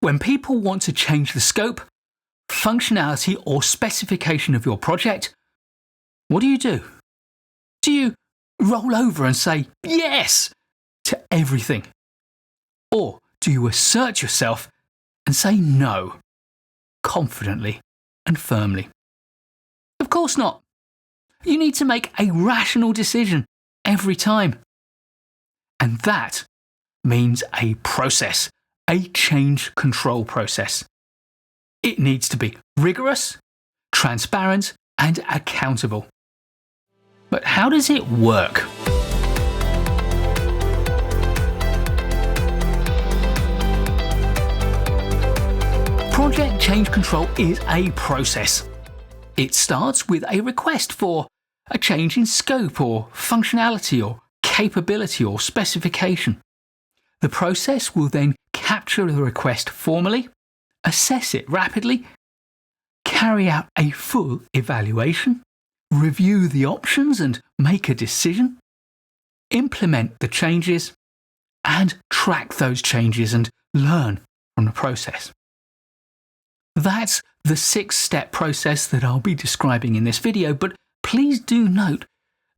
When people want to change the scope, functionality, or specification of your project, what do? Do you roll over and say yes to everything? Or do you assert yourself and say no, confidently and firmly? Of course not. You need to make a rational decision every time. And that means a process, a change control process. It needs to be rigorous, transparent, and accountable. But how does it work? Project change control is a process. It starts with a request for a change in scope or functionality or capability or specification. The process will then capture the request formally, assess it rapidly, carry out a full evaluation, review the options and make a decision, implement the changes, and track those changes and learn from the process. That's the 6-step process that I'll be describing in this video, but please do note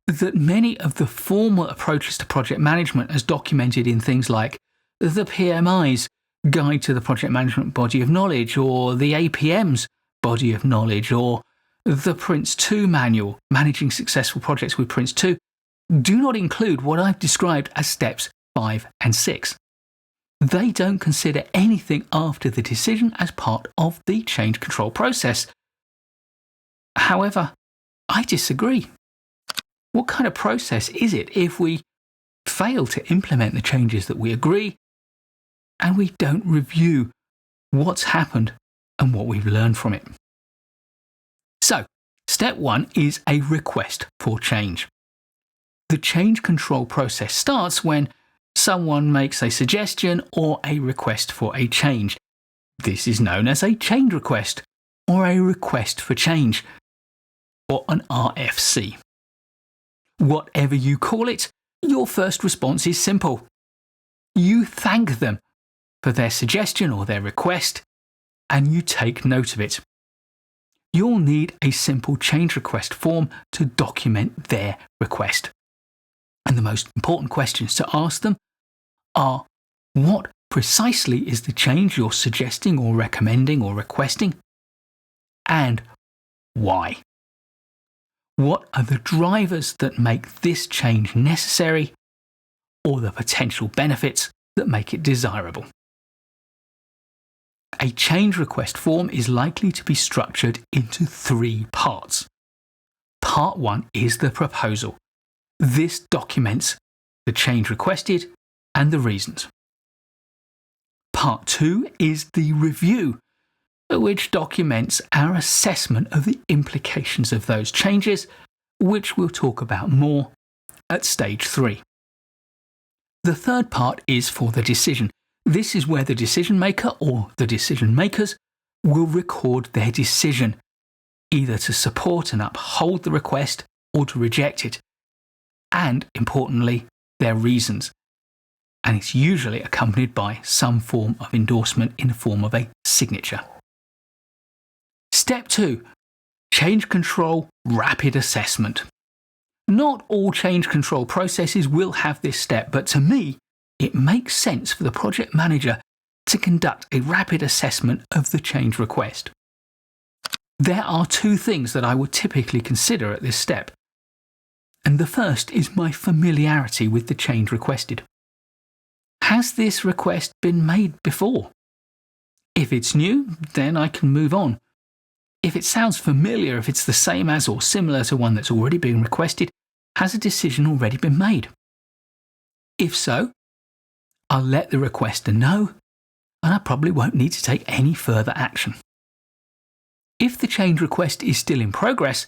that many of the formal approaches to project management, as documented in things like the PMI's Guide to the Project Management Body of Knowledge, or the APM's Body of Knowledge, or the Prince 2 manual, Managing Successful Projects with Prince 2, do not include what I've described as steps 5 and 6. They don't consider anything after the decision as part of the change control process. However, I disagree. What kind of process is it if we fail to implement the changes that we agree and we don't review what's happened and what we've learned from it? So, step 1 is a request for change. The change control process starts when someone makes a suggestion or a request for a change. This is known as a change request or a request for change, or an RFC. Whatever you call it, your first response is simple. You thank them for their suggestion or their request, and you take note of it. You'll need a simple change request form to document their request. And the most important questions to ask them are, what precisely is the change you're suggesting or recommending or requesting? And why? What are the drivers that make this change necessary, or the potential benefits that make it desirable? A change request form is likely to be structured into 3 parts. Part 1 is the proposal. This documents the change requested and the reasons. Part 2 is the review, which documents our assessment of the implications of those changes, which we'll talk about more at stage 3. The third part is for the decision. This is where the decision maker or the decision makers will record their decision, either to support and uphold the request or to reject it, and, importantly, their reasons. And it's usually accompanied by some form of endorsement in the form of a signature. Step 2. Change control rapid assessment. Not all change control processes will have this step, but to me, it makes sense for the project manager to conduct a rapid assessment of the change request. There are 2 things that I would typically consider at this step. And the first is my familiarity with the change requested. Has this request been made before? If it's new, then I can move on. If it sounds familiar, if it's the same as or similar to one that's already been requested, has a decision already been made? If so, I'll let the requester know, and I probably won't need to take any further action. If the change request is still in progress,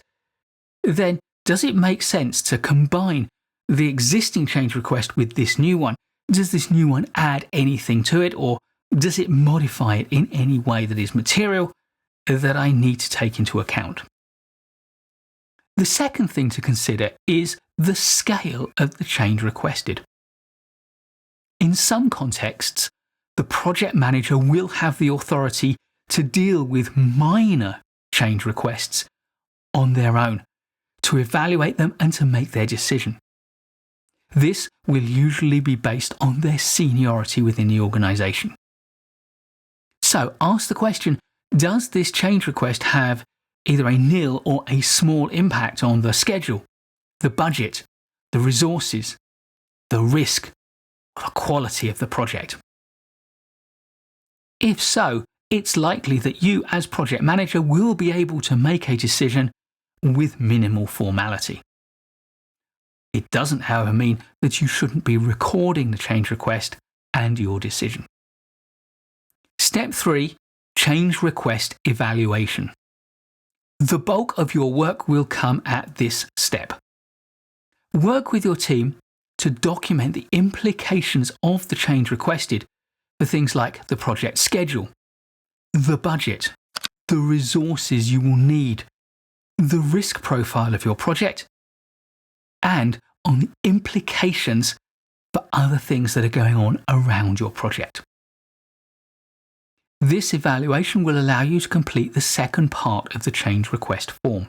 then does it make sense to combine the existing change request with this new one? Does this new one add anything to it, or does it modify it in any way that is material that I need to take into account? The second thing to consider is the scale of the change requested. In some contexts, the project manager will have the authority to deal with minor change requests on their own, to evaluate them and to make their decision. This will usually be based on their seniority within the organisation. So ask the question, does this change request have either a nil or a small impact on the schedule, the budget, the resources, the risk, or the quality of the project? If so, it's likely that you as project manager will be able to make a decision with minimal formality. It doesn't, however, mean that you shouldn't be recording the change request and your decision. Step 3, change request evaluation. The bulk of your work will come at this step. Work with your team to document the implications of the change requested for things like the project schedule, the budget, the resources you will need, the risk profile of your project, and on the implications for other things that are going on around your project. This evaluation will allow you to complete the second part of the change request form.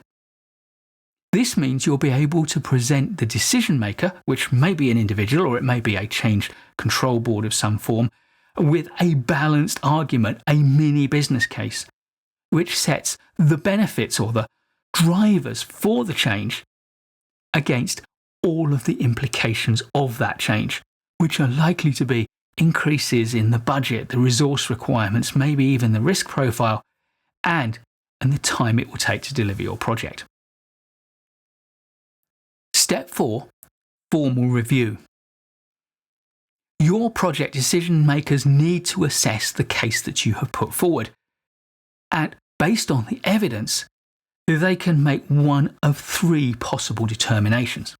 This means you'll be able to present the decision maker, which may be an individual or it may be a change control board of some form, with a balanced argument, a mini business case, which sets the benefits or the drivers for the change against all of the implications of that change, which are likely to be increases in the budget, the resource requirements, maybe even the risk profile, and the time it will take to deliver your project. Step 4, formal review. Your project decision makers need to assess the case that you have put forward, and based on the evidence, they can make one of 3 possible determinations.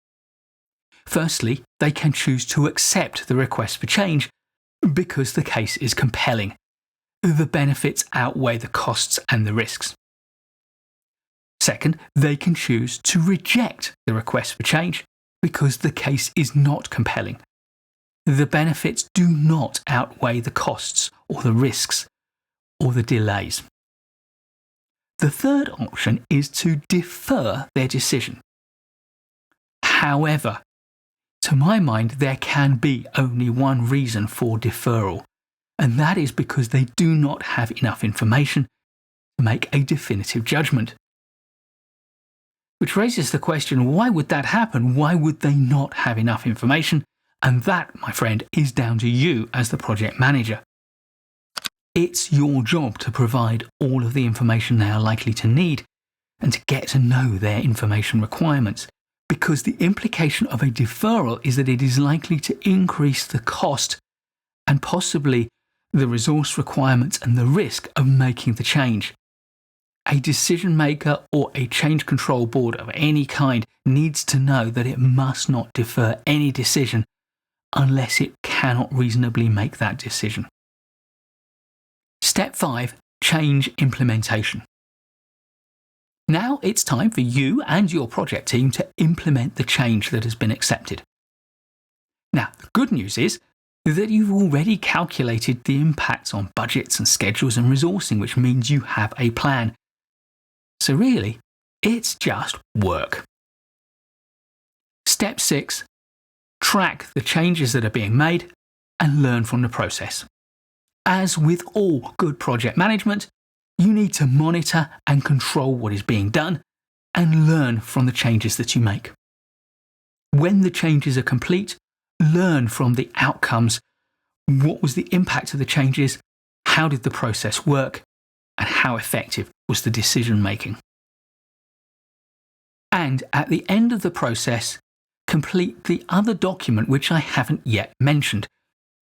Firstly, they can choose to accept the request for change because the case is compelling. The benefits outweigh the costs and the risks. Second, they can choose to reject the request for change because the case is not compelling. The benefits do not outweigh the costs or the risks or the delays. The third option is to defer their decision. However, to my mind, there can be only one reason for deferral, and that is because they do not have enough information to make a definitive judgment. Which raises the question, why would that happen? Why would they not have enough information? And that, my friend, is down to you as the project manager. It's your job to provide all of the information they are likely to need and to get to know their information requirements, because the implication of a deferral is that it is likely to increase the cost and possibly the resource requirements and the risk of making the change. A decision maker or a change control board of any kind needs to know that it must not defer any decision unless it cannot reasonably make that decision. Step 5, change implementation. Now it's time for you and your project team to implement the change that has been accepted. Now, the good news is that you've already calculated the impacts on budgets and schedules and resourcing, which means you have a plan. So really, it's just work. Step 6, track the changes that are being made and learn from the process. As with all good project management, you need to monitor and control what is being done and learn from the changes that you make. When the changes are complete, learn from the outcomes. What was the impact of the changes? How did the process work? And how effective was the decision making? And at the end of the process, complete the other document which I haven't yet mentioned,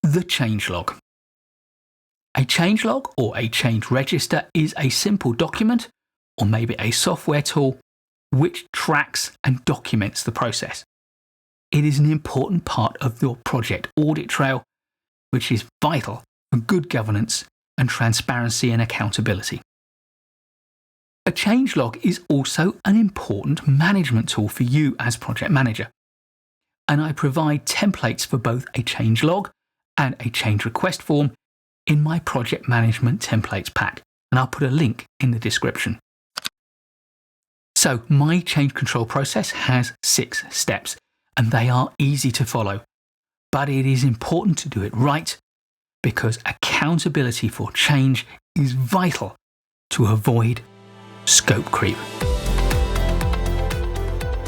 the changelog. A changelog or a change register is a simple document, or maybe a software tool, which tracks and documents the process. It is an important part of your project audit trail, which is vital for good governance and transparency and accountability. A changelog is also an important management tool for you as project manager, and I provide templates for both a changelog and a change request form in my project management templates pack, and I'll put a link in the description. So my change control process has 6 steps, and they are easy to follow. But it is important to do it right, because accountability for change is vital to avoid scope creep.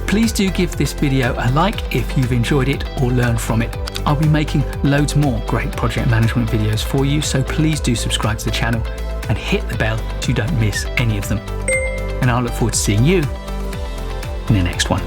Please do give this video a like if you've enjoyed it or learned from it. I'll be making loads more great project management videos for you, so please do subscribe to the channel and hit the bell so you don't miss any of them. And I'll look forward to seeing you in the next one.